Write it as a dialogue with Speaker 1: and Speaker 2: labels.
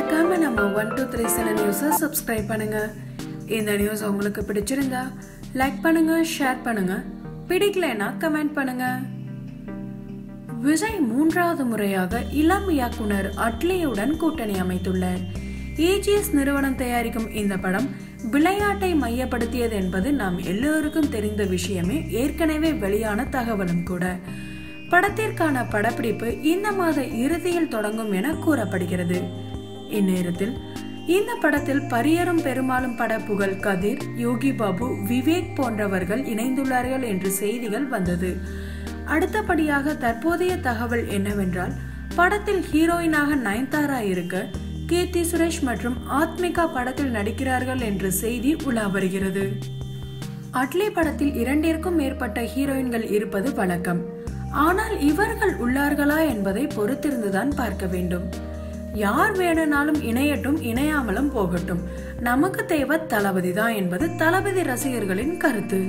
Speaker 1: மறக்காம நம்ம 123 சேனல் நியூஸை சப்ஸ்கிரைப் பண்ணுங்க. இந்த நியூஸ் உங்களுக்கு பிடிச்சிருந்தா லைக் பண்ணுங்க, ஷேர் பண்ணுங்க, பிடிக்கலைன்னா கமெண்ட் பண்ணுங்க. விஜய் மூன்றாவது முறையாக இளம் இயக்குனர் அட்லியுடன் கூட்டணி அமைத்துள்ளார். ஏஜிஎஸ் நிறுவனம் தயாரிக்கும் இந்த படம் விளையாட்டை மையப்படுத்தியது என்பது நாம் எல்லோருக்கும் தெரிந்த விஷயமே. ஏற்கனவே வெளியான தகவலும் கூட. படத்திற்கான படப்பிடிப்பு இந்த மாத இறுதியில் தொடங்கும் என கூறப்படுகிறது. இந்நேரத்தில் இந்த படத்தில் பரியரும் பெருமாளும் பட புகழ் கதிர், யோகி பாபு, விவேக் போன்றவர்கள் இணைந்துள்ளார்கள் என்று செய்திகள் வந்தது. அடுத்தபடியாக தற்போதைய தகவல் என்னவென்றால், படத்தில் ஹீரோயினாக நயன்தாரா இருக்க கீர்த்தி சுரேஷ் மற்றும் ஆத்மிகா படத்தில் நடிக்கிறார்கள் என்ற செய்தி உலா வருகிறது. அட்லி படத்தில் 2ற்கும் மேற்பட்ட ஹீரோயின்கள் இருப்பது வழக்கம். ஆனால் இவர்கள் உள்ளார்களா என்பதை பொறுத்திருந்துதான் பார்க்க வேண்டும். யார் வேணும்னாலும் இணையட்டும், இணையாமலும் போகட்டும், நமக்கு தேவை தளபதி தான் என்பது தளபதி ரசிகர்களின் கருத்து.